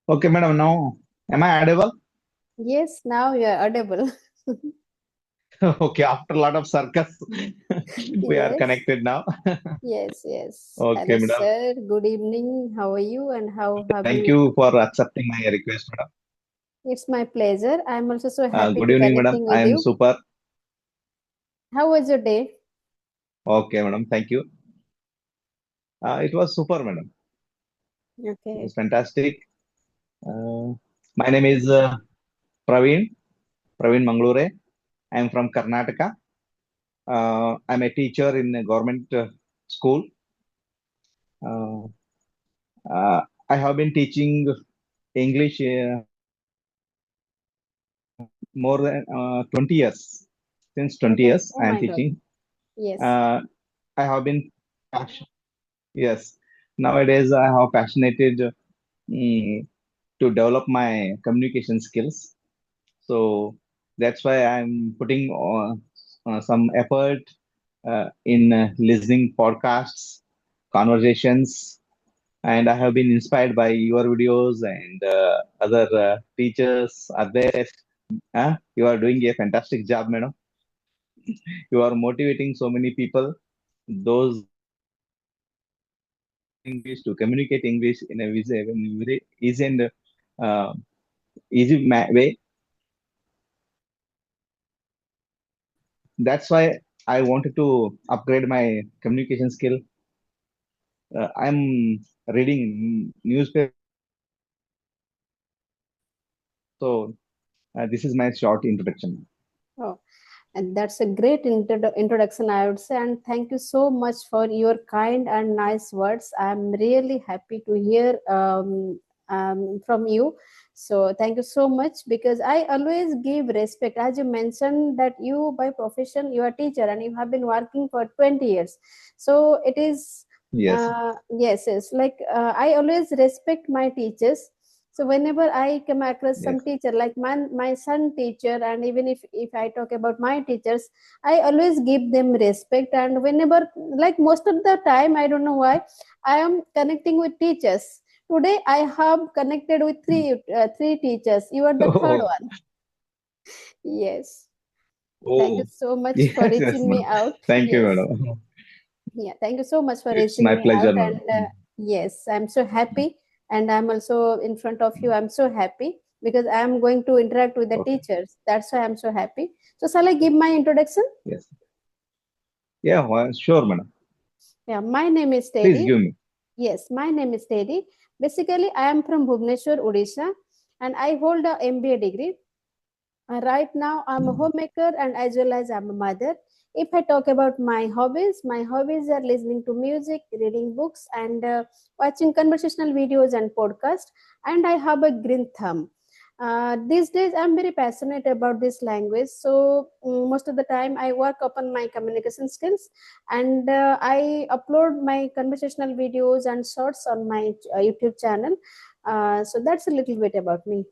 Okay, madam. Now, am I audible? Yes, now you are audible. Okay, after a lot of circus, we are Yes, connected now. yes. Okay, Hello, madam. sir. Good evening. How are you and how have Thank you? you for accepting my request, madam. It's my pleasure. I'm also so happy Good to evening, madam. connecting I with am you. super. How was your day? Okay, madam. Thank you. It was super, madam. It Okay. was fantastic. Uh, my name is Praveen Manglure. I am from Karnataka. I'm a teacher in a government school. Uh, I have been teaching English more than 20 years. Since 20 Okay. years, Oh I am my God. teaching. Yes. Uh, I have been passion. Yes, nowadays I have passionated to develop my communication skills. So that's why I'm putting some effort in listening podcasts, conversations, and I have been inspired by your videos and other teachers are there. You are doing a fantastic job, madam. You are motivating so many people, those English to communicate English in a very easy and uh, way. That's why I wanted to upgrade my communication skill. I'm reading newspaper, so this is my short introduction. Oh, and that's a great introduction, I would say. And thank you so much for your kind and nice words. I'm really happy to hear from you. So thank you so much because I always give respect. As you mentioned that you by profession you are teacher and you have been working for 20 years. So it is Yes. yes. Like I always respect my teachers, so whenever I come across Yes. some teacher, like my son teacher, and even if I talk about my teachers, I always give them respect. And whenever, like most of the time, I don't know why, I am connecting with teachers. Today I have connected with three teachers. You are the third Oh, one. Yes. Thank you oh, so much for yes, yes, reaching me madam. out. Thank you, Yes. madam. Yeah, thank you so much for It's reaching my me out. pleasure, And madam. yes, I'm so happy. And I'm also in front of you. I'm so happy because I'm going to interact with the Okay. teachers. That's why I'm so happy. So, shall I give my introduction? Yes. Yeah, sure, madam. Yeah, my name is Please Teddy. give me. Yes, my name is Teddy. Basically, I am from Bhubaneswar, Odisha, and I hold a MBA degree. Right now, I'm a homemaker and as well as I'm a mother. If I talk about my hobbies are listening to music, reading books, and watching conversational videos and podcasts. And I have a green thumb. These days, I'm very passionate about this language. So most of the time, I work upon my communication skills, and I upload my conversational videos and shorts on my YouTube channel. So that's a little bit about me.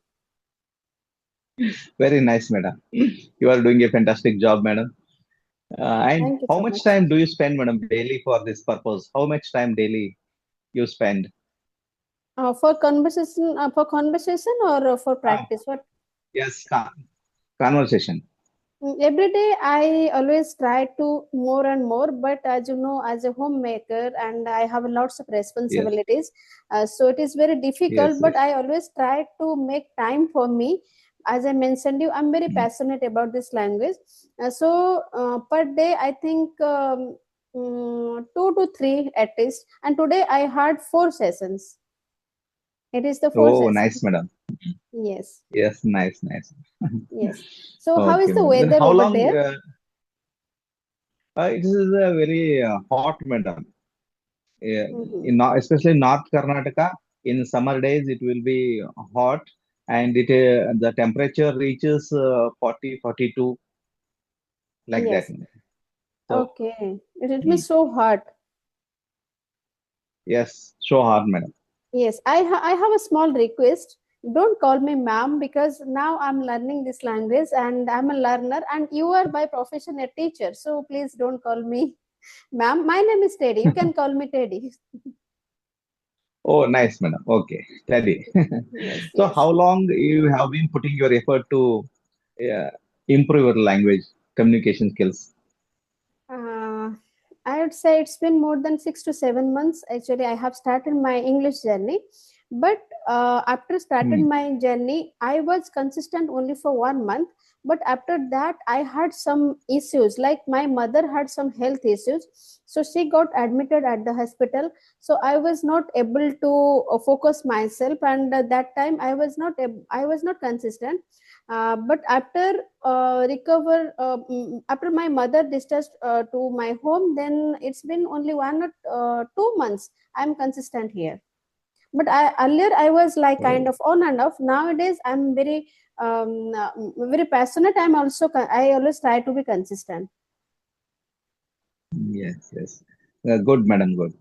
Very nice, madam. You are doing a fantastic job, madam. And Thank you how so much much. time do you spend, madam, daily for this purpose? How much time daily you spend? For conversation or for Ah, practice? What? yes, conversation. Every day I always try to more and more, but as you know, as a homemaker and I have lots of Yes, responsibilities, so it is very difficult. yes, But yes. I always try to make time for me. As I mentioned you, I'm very Mm. passionate about this language. Per day, I think 2 to 3 at least. And today I had 4 sessions. It is the four Oh, nice, sessions. madam. Yes. Yes, nice, nice. Yes. So, how Okay, is the madam. Then weather how over long? there? It is very hot, madam. Hmm. Especially North Karnataka, in summer days it will be hot, and the temperature reaches 40, 42, like that. Yes. So Okay. It was heat. so hot. Yes, so hard, madam. Yes. I have a small request. Don't call me ma'am because now I'm learning this language and I'm a learner and you are by profession a teacher. So please don't call me ma'am. My name is Teddy. You can call me Teddy. Oh, nice, madam. Okay, steady. Yes, So, yes. how long you have been putting your effort to uh, improve your language communication skills? Uh, I would say it's been more than 6 to 7 months. Actually, I have started my English journey, but after started Hmm. my journey, I was consistent only for 1 month. But after that, I had some issues. Like my mother had some health issues, so she got admitted at the hospital. So I was not able to focus myself, and that time I was not consistent. But after after my mother discharged to my home, then it's been only 1 or 2 months I'm consistent here. But earlier I was like Oh, kind of on and off. Nowadays I'm very passionate. I always try to be consistent. yes, yes. Good, madam. Good.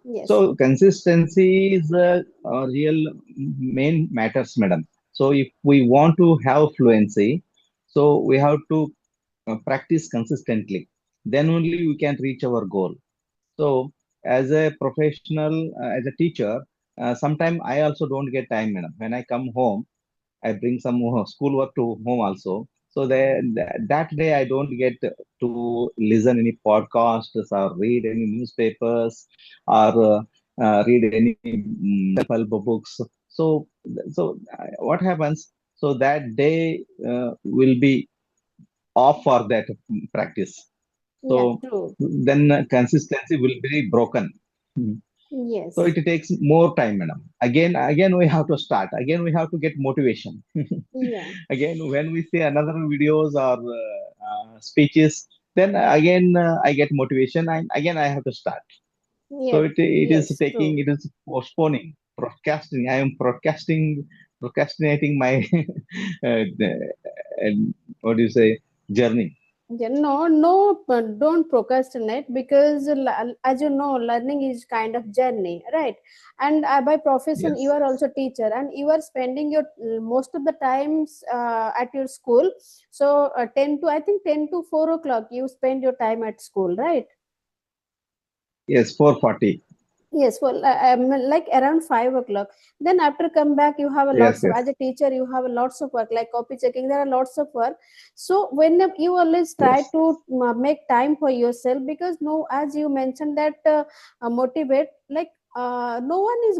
Yes. So, consistency is a real main matters, madam. So, if we want to have fluency, so we have to practice consistently. Then only we can reach our goal. So, as a professional, as a teacher, sometimes I also don't get time, madam. When I come home, I bring some more schoolwork to home also. So that day I don't get to listen any podcasts or read any newspapers or read any self-help books. So what happens? So that day will be off for that practice. Yeah, So true. then consistency will be broken. So Yes. it takes more time, madam. Again, we have to start. Again, we have to get motivation. Yeah. Again, when we see another videos or speeches, then again I get motivation, and again I have to start. Yeah. So it is Yes, taking, true. it is postponing, procrastinating. I am procrastinating my what do you say, journey. Yeah, no, no, don't procrastinate because, as you know, learning is kind of journey, right? And by profession, you Yes. are also teacher, and you are spending your most of the times at your school. So, 10 to 4 o'clock, you spend your time at school, right? Yes, 4:40. Yes, well, like around 5 o'clock. Then after come back, you have a Yes, lots of yes, as a teacher, you have a lots of work like copy checking. There are lots of work. So when you always try yes, to make time for yourself because no, as you mentioned that motivate like no one is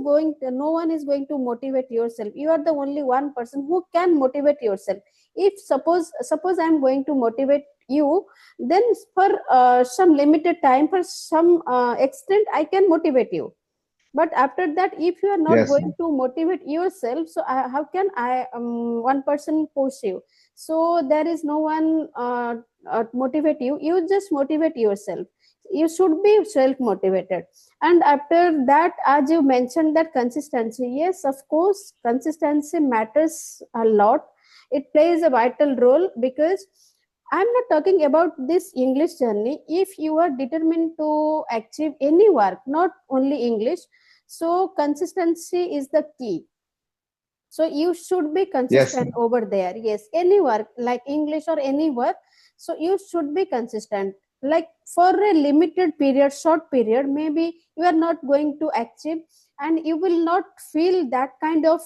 going to motivate yourself. You are the only one person who can motivate yourself. If suppose I'm going to motivate you, then for some limited time, for some extent I can motivate you, but after that if you are not yes, going ma'am. to motivate yourself, so how can I one person push you? So there is no one motivate you. You just motivate yourself. You should be self motivated. And after that, as you mentioned, that consistency, yes, of course consistency matters a lot. It plays a vital role because I'm not talking about this English journey. If you are determined to achieve any work, not only English, so consistency is the key. So you should be Yes, consistent ma'am. over there. Yes, any work like English or any work. So you should be consistent. Like for a limited period, short period, maybe you are not going to achieve and you will not feel that kind of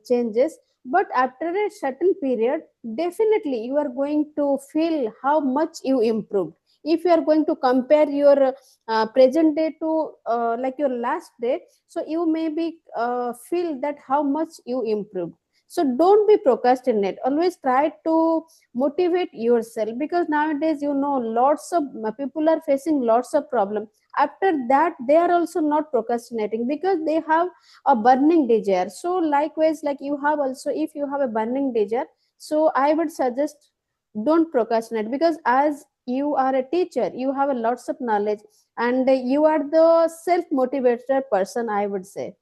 changes. But after a certain period, definitely you are going to feel how much you improved. If you are going to compare your present day to like your last day, so you maybe feel that how much you improved. So don't be procrastinate, always try to motivate yourself because nowadays lots of people are facing lots of problems. After that they are also not procrastinating because they have a burning desire. So likewise, like you have also, if you have a burning desire, so I would suggest don't procrastinate because as you are a teacher, you have a lots of knowledge and you are the self motivated person, I would say.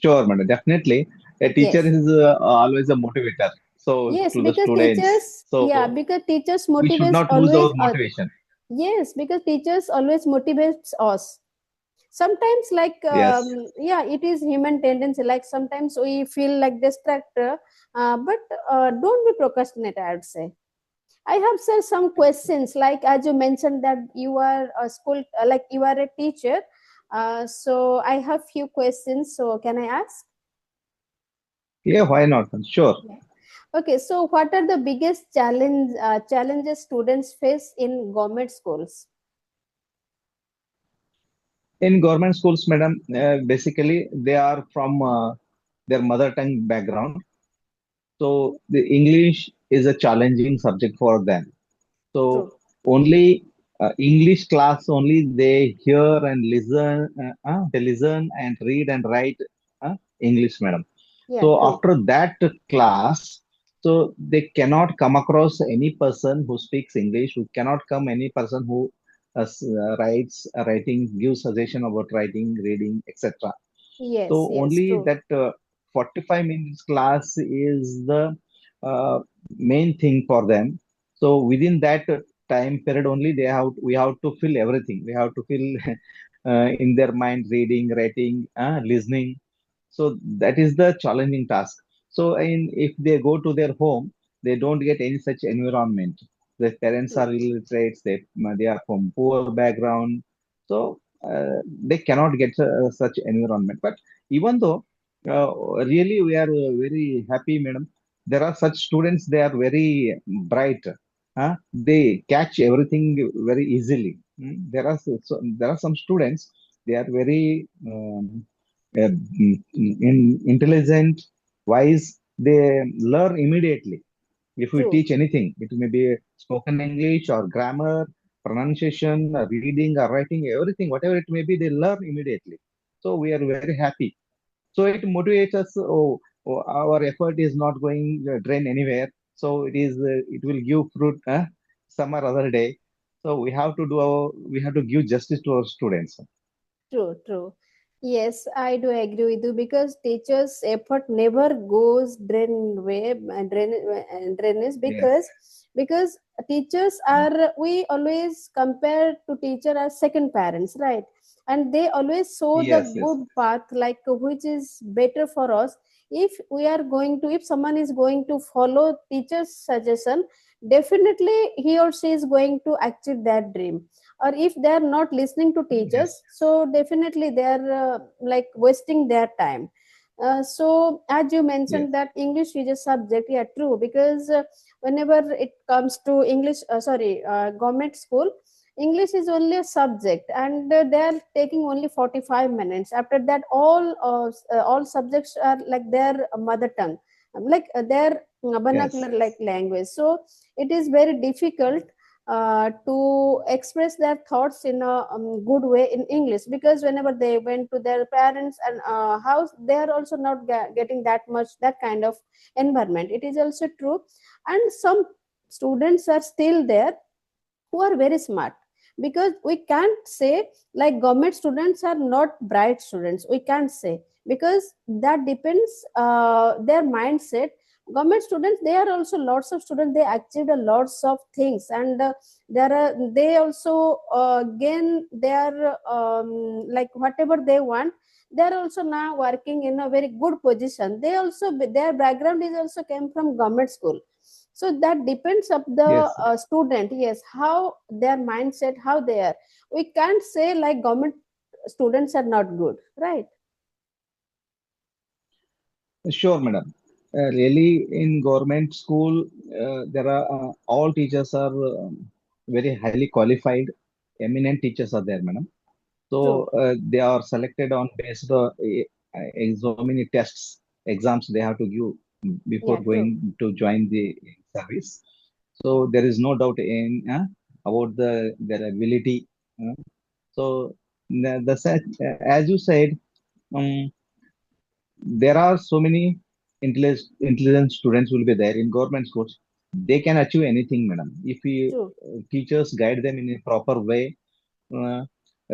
Sure, madam. Definitely, a teacher Yes. is always a motivator. So Yes, to the because students, teachers, yeah, so because teachers we should motivates not lose our always. motivation. Yes, because teachers always motivates us. Sometimes, like, Yes, yeah, it is human tendency. Like sometimes we feel like distractor, but don't be procrastinate, I would say. I have said some questions, like as you mentioned that you are a school, like you are a teacher. So I have few questions. So can I ask? Yeah, why not? Sure. Yeah. Okay. So what are the biggest challenges students face in government schools? In government schools, madam, basically they are from their mother tongue background. So the English is a challenging subject for them. So True. only English class only they hear and listen, they listen and read and write English, madam. Yeah. So True. after that class, so they cannot come across any person who speaks English, who cannot come any person who writes, writing, gives suggestion about writing, reading, etc. Yes. So Yes. only True. that 45 minutes class is the uh, main thing for them. So within that time period only, we have to fill everything. We have to fill in their mind reading, writing, listening. So that is the challenging task. So if they go to their home, they don't get any such environment. Their parents are True. illiterate. They are from poor background. So they cannot get such environment. But even though really we are very happy, madam, there are such students. They are very bright. They catch everything very easily. There are some students. They are very intelligent, wise. They learn immediately. If we True. teach anything, it may be spoken English or grammar, pronunciation, reading or writing, everything, whatever it may be, they learn immediately. So we are very happy. So it motivates us. Our effort is not going drain anywhere. So it will give fruit some or other day. So we have to give justice to our students. True, true. Yes, I do agree with you because teachers' effort never goes drainage Yes, because teachers are we always compare to teacher as second parents, right? And they always show the yes, yes, good path, like which is better for us. If someone is going to follow teacher's suggestion, definitely he or she is going to achieve that dream. Or if they are not listening to yes, teachers, so definitely they are like wasting their time. So as you yes, mentioned that English is a subject, yeah, true, because whenever it comes to government school, English is only a subject, and they are taking only 45 minutes. After that, all subjects are like their mother tongue, like their yes, vernacular like language. So it is very difficult to express their thoughts in a good way in English, because whenever they went to their parents and house, they are also not getting that much that kind of environment. It is also true, and some students are still there who are very smart, because we can't say like government students are not bright students, we can't say, because that depends their mindset. Government students, they are also lots of students, they achieved a lots of things, and they also gain their like whatever they want. They are also now working in a very good position. They also, their background is also came from government school. So that depends of the yes. student, yes, how their mindset, how they are. We can't say like government students are not good, right? Sure, madam. Really, in government school, there are all teachers are very highly qualified, eminent teachers are there, madam. So True. they are selected on based so many tests, exams they have to give before Yeah, going true. to join the service. So there is no doubt in about their ability. Uh, so as you said, um, there are so many intelligent students will be there in government schools. They can achieve anything, madam, if we True. teachers guide them in a proper way. uh,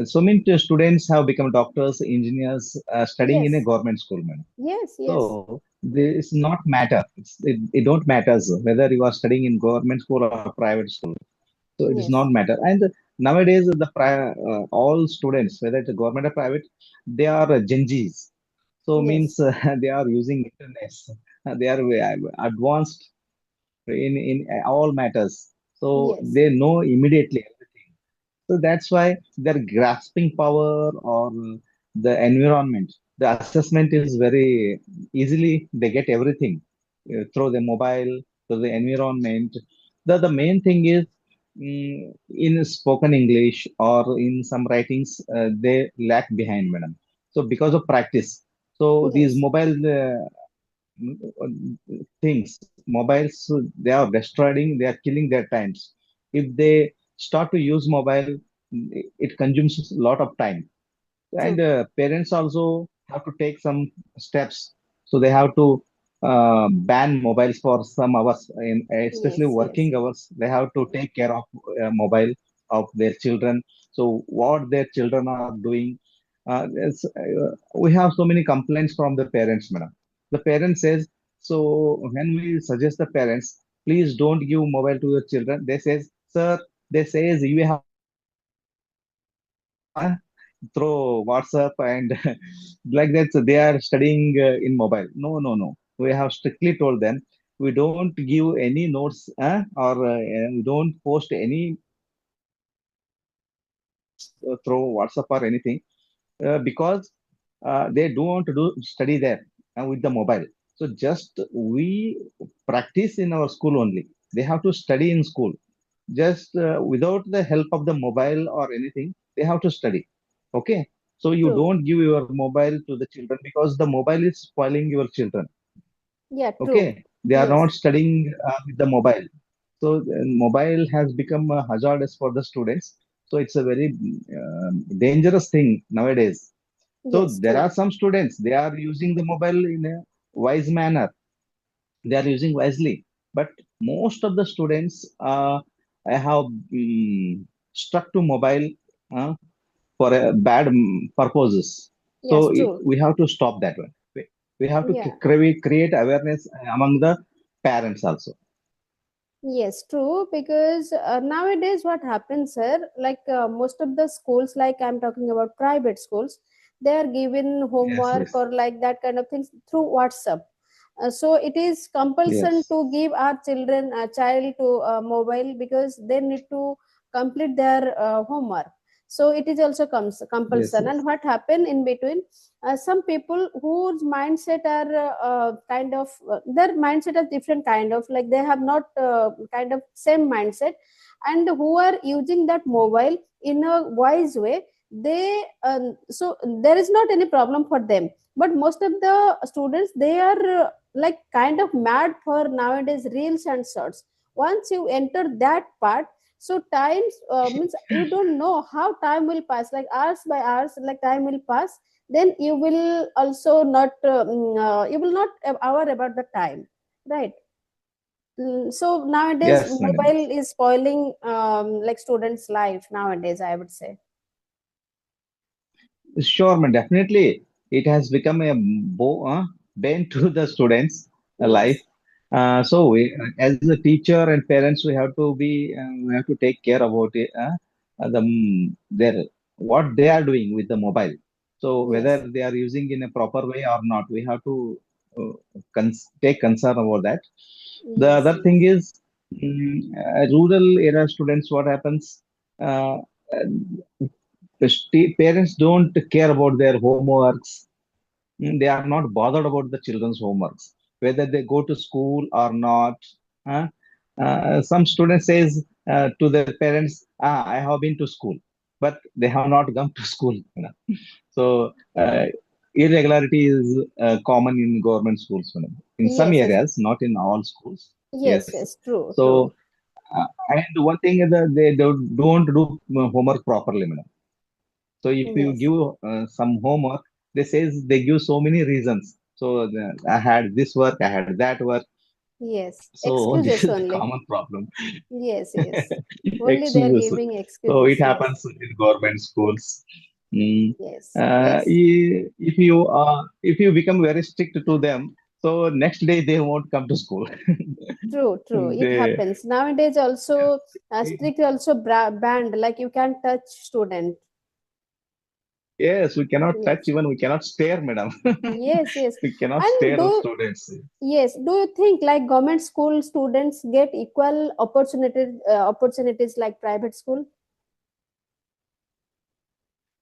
so many students have become doctors, engineers, studying in a Yes. government school, madam. Yes. So Yes. this not matter. It don't matter whether you are studying in government school or private school. So it does not Yes. matter. And nowadays, all students, whether it's government or private, they are Gen Zs. So means Yes. they are using internet. They are advanced in all matters. So Yes. they know immediately everything. So that's why their grasping power or the environment, the assessment is very easily, they get everything through the mobile, through the environment. The main thing is in spoken English or in some writings, they lag behind, madam. So because of practice, so these Yes, mobile things, mobiles, they are destroying, they are killing their times. If they start to use mobile, it consumes a lot of time. And true. parents also have to take some steps. So they have to ban mobiles for some hours, especially Yes, working yes. hours. They have to take care of mobile of their children. So what their children are doing, we have so many complaints from the parents, madam. The parent says, so when we suggest the parents, please don't give mobile to your children, they says, sir, they says you have through WhatsApp and like that. So they are studying in mobile. No, no, no. We have strictly told them we don't give any notes or we don't post any through WhatsApp or anything because they don't want to do study there with the mobile. So just we practice in our school only. They have to study in school. Just without the help of the mobile or anything, they have to study. Okay. So you True. don't give your mobile to the children because the mobile is spoiling your children. Yeah, true. Okay. They are not Yes. studying with the mobile. So mobile has become hazardous for the students. So it's a very dangerous thing nowadays. So Yes, there are true. some students, they are using the mobile in a wise manner. They are using wisely. But most of the students have stuck to mobile uh, for bad purposes. Yes, So true. we have to stop that one. We have to Yeah. create awareness among the parents also. Yes, true. Because nowadays, what happens, sir, like most of the schools, like I'm talking about private schools, they are given Yes, homework yes, or like that kind of things through WhatsApp. So it is compulsion yes, to give our children a child to mobile because they need to complete their homework. So it is also comes yes, compulsion. yes, And what happen in between? Some people whose mindset are kind of their mindset is different kind of like they have not kind of same mindset, and who are using that mobile in a wise way. They so there is not any problem for them, but most of the students, they are like kind of mad for nowadays reels and shorts. Once you enter that part, so times means you don't know how time will pass, like hours by hours, like time will pass. Then you will also not you will not aware about the time, right? So nowadays yes, madam. mobile is spoiling like students life nowadays, I would say. Sure, man, definitely. It has become a bane to the students' life. Yes, So as a teacher and parents, we have to take care about it. Their what they are doing with the mobile. So whether yes, they are using in a proper way or not, we have to take concern about that. The yes, other thing yes, is, rural area students. What happens? Uh, Parents don't care about their homeworks. They are not bothered about the children's homeworks, whether they go to school or not. huh? Some students says to their parents, I have been to school, but they have not come to school. So irregularity is common in government schools. In some yes, yes, areas, not in all schools. yes, Yes. yes, true, true. So and one thing is that they don't do homework properly. So if you Yes, give some homework, they give so many reasons. So I had this work, I had that work. yes, So this excuses is the only. common problem. Yes, yes, only they are Excuses. giving So it excuses. Yes, happens in government schools. Mm. yes, yes, If you become very strict to them, so next day they won't come to school. true, true, it they happens nowadays also. Strict also banned, like you can touch student. Yes, we cannot touch, Yes, even we cannot stare, madam. yes, yes. We cannot And stare do at students. yes, do you think like government school students get equal opportunities like private school?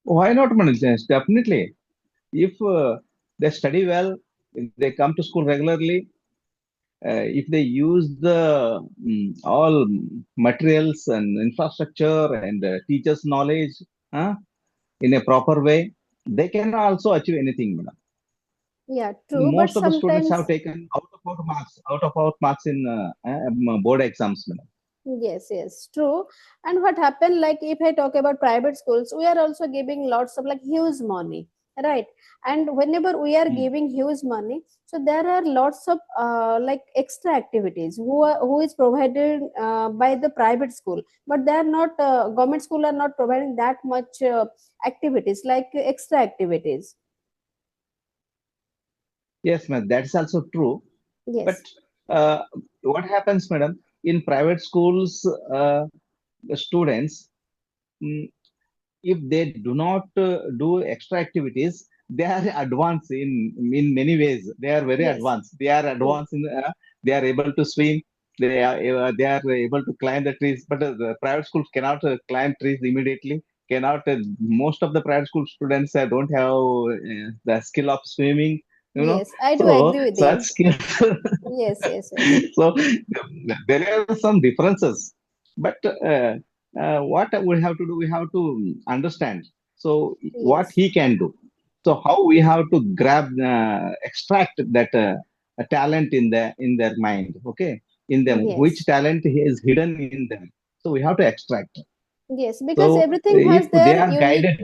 Why not, madam? Yes, definitely. If they study well, if they come to school regularly, if they use the all materials and infrastructure and teachers' knowledge in a proper way, they can also achieve anything, madam. Yeah, true. But Most of the students sometimes, have taken out of out marks in board exams, madam. yes, yes, true. And what happened, like if I talk about private schools, we are also giving lots of like huge money, right? And whenever we are Hmm. giving huge money, so there are lots of like extra activities who is provided by the private school, but they are not government school are not providing that much activities like extra activities. Yes, ma'am, that's also true. But Yes, uh, what happens, madam, in private schools, the students, mm, if they do not do extra activities, they are advanced in many ways. They are very yes, advanced. They are yes, advanced in. They are able to swim. They are able to climb the trees. But the private schools cannot climb trees immediately. Cannot. Most of the private school students don't have the skill of swimming. You know, yes. I do so agree with such you. skills. Yes, yes, yes, So there are some differences, but what we have to do, we have to understand. So what yes, he can do. So how we have to grab, extract that talent in their mind. Okay, in them, which yes. talent is hidden in them. So we have to extract. Yes, because So everything if has they their are guided,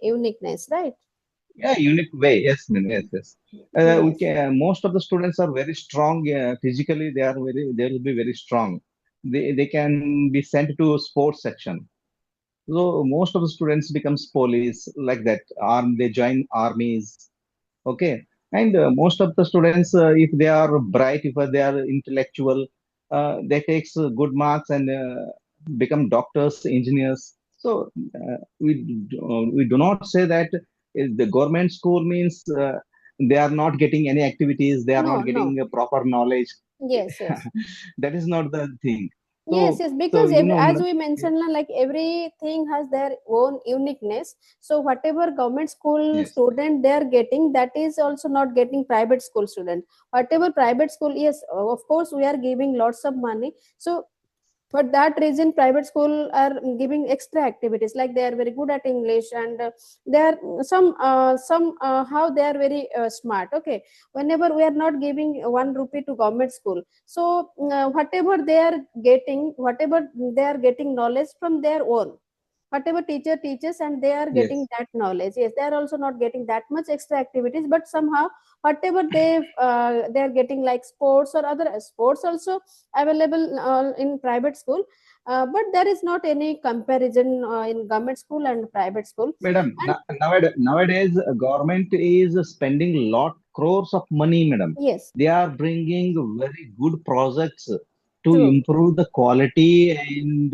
uniqueness, right? yeah, unique way. Yes, ma'am. Yes, yes. We Yes, can, most of the students are very strong physically. They will be very strong. They can be sent to sports section. So most of the students becomes police like that. They join armies. Okay, and most of the students, if they are bright, if they are intellectual, they takes good marks and become doctors, engineers. So we do not say that the government school means they are not getting any activities, they are no, not getting no. proper knowledge. Yes, yes. That is not the thing. Yes, So yes, so because you know, as madam, we mentioned, na, like everything has their own uniqueness. So whatever government school yes, student they are getting, that is also not getting private school student. Whatever private school, yes, of course we are giving lots of money. So for that reason private school are giving extra activities like they are very good at english and they are some how they are very smart. Okay, whenever we are not giving 1 rupee to government school, so whatever they are getting, whatever they are getting knowledge from their own, whatever teacher teaches and they are getting yes, that knowledge. Yes, they are also not getting that much extra activities, but somehow whatever they are getting like sports or other sports also available in private school, but there is not any comparison in government school and private school. madam. And Nowadays, government is spending lot crores of money, madam. yes, They are bringing very good projects to true, improve the quality and,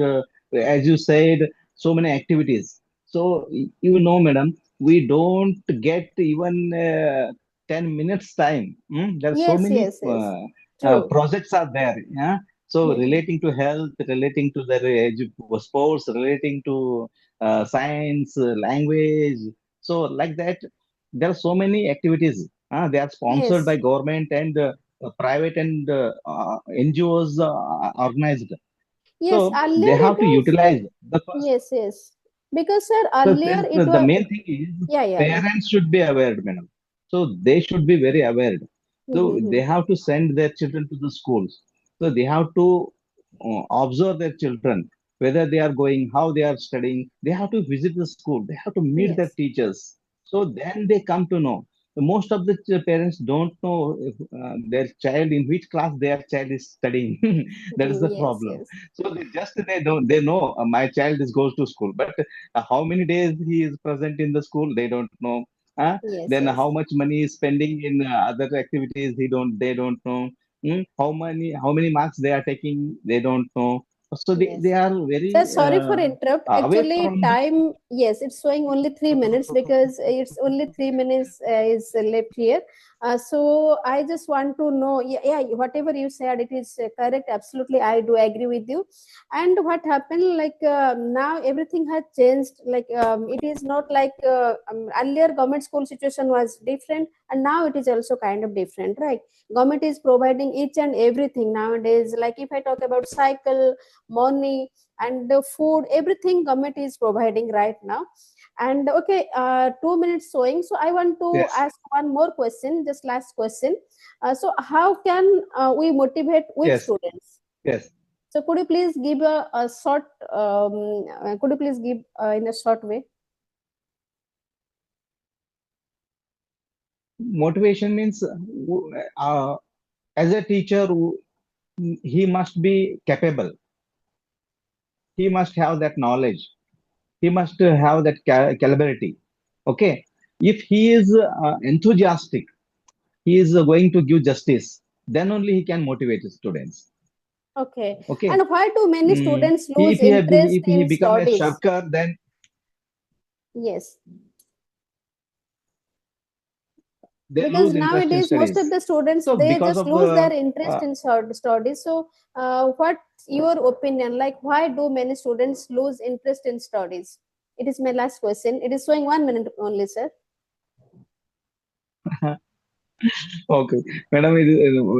as you said, so many activities. So you know, madam, we don't get even 10 minutes time. There are so yes, many yes, yes, true. projects are there. Yeah. So Mhm. relating to health, relating to the sports, relating to science, language. So like that, there are so many activities. They are sponsored by Yes, government and private and NGOs organized. yes, So they earlier it have to was, utilize the first. yes, yes, because sir So earlier it the was, main thing is yeah, yeah, yeah. parents should be aware, madam. So they should be very aware. So they Mm-hmm. have to send their children to the schools. So they have to observe their children, whether they are going, how they are studying. They have to visit the school. They have to meet their Yes, teachers. So then they come to know. Most of the parents don't know if, their child, in which class their child is studying. That is Mhm. the Yes, problem. yes, So they know my child is goes to school, but how many days he is present in the school, they don't know. yes, Then yes, how much money is spending in other activities, they don't know. How many marks they are taking, they don't know. So they yes. are Sir, very sorry for interrupt. away Actually, from the. time, yes, it's showing only 3 minutes because it's only 3 minutes is left here. So I just want to know, yeah, whatever you said, it is correct. Absolutely, I do agree with you. And what happened, like now everything has changed. Like it is not like earlier government school situation was different, and now it is also kind of different, right? Government is providing each and everything nowadays. Like if I talk about cycle, money, and the food, everything government is providing right now. And okay, 2 minutes showing. So I want to Yes, ask one more question, just last question. So how can we motivate weak yes, students? yes. So could you please give a short, could you please give in a short way? Motivation means as a teacher, he must be capable. He must have that knowledge. He must have that capability. Okay. If he is enthusiastic, he is going to give justice. Then only he can motivate his students. Okay. Okay. And why do many students lose interest If he in become a studies? shirker, then Yes. they Because lose interest in nowadays most of studies. the students, So they because just of lose their interest in studies. So what's your opinion, like why do many students lose interest in studies? It is my last question. It is showing 1 minute only, sir. okay, madam,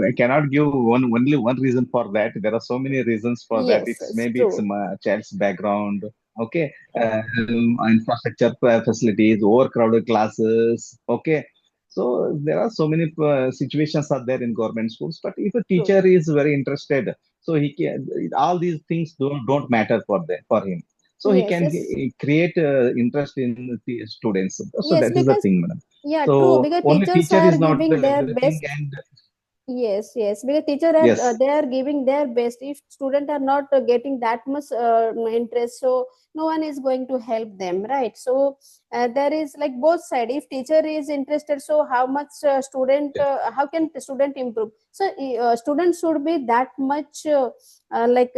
I cannot give only one reason for that. There are so many reasons for that. Yes, It's it's maybe it's true. my child's background. Okay, infrastructure facilities, overcrowded classes. Okay, so there are so many situations are there in government schools. But if a True. teacher is very interested, so he can, all these things don't matter for him. So he Yes, can yes. create interest in the students. So Yes, that is the because thing, madam. yeah, So true. Because only teachers teacher are is not giving their everything, best. and Yes, yes, because teacher are yes, they are giving their best. If student are not getting that much interest, so no one is going to help them, right? So there is like both side. If teacher is interested, so how much student? How can the student improve? So student should be that much that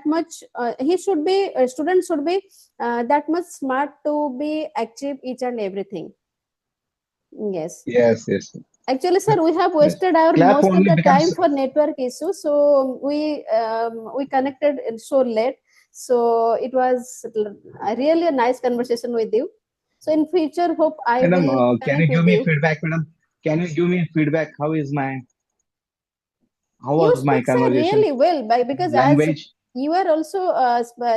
much. He should be student should be that much smart to be achieve each and everything. Yes. yes, yes, Actually, sir, we have yes. wasted our Clap most of only the time becomes for network issues. So we connected so late. So it was really a nice conversation with you. So in future, hope I madam. will Can you connect give with me you. feedback, madam? Can you give me feedback? How You was my speak, sir, conversation? really well, because as Language? you are also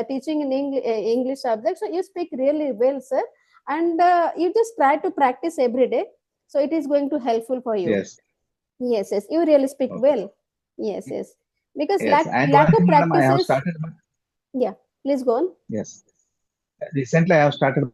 teaching in English subject, so you speak really well, sir. And you just try to practice every day. So it is going to helpful for you. Yes. Yes, yes, you really speak Okay. well. Yes, yes. Because Yes. And lack one of thing, madam, I have practices. started. Yeah, please go on. Yes. Recently, I have started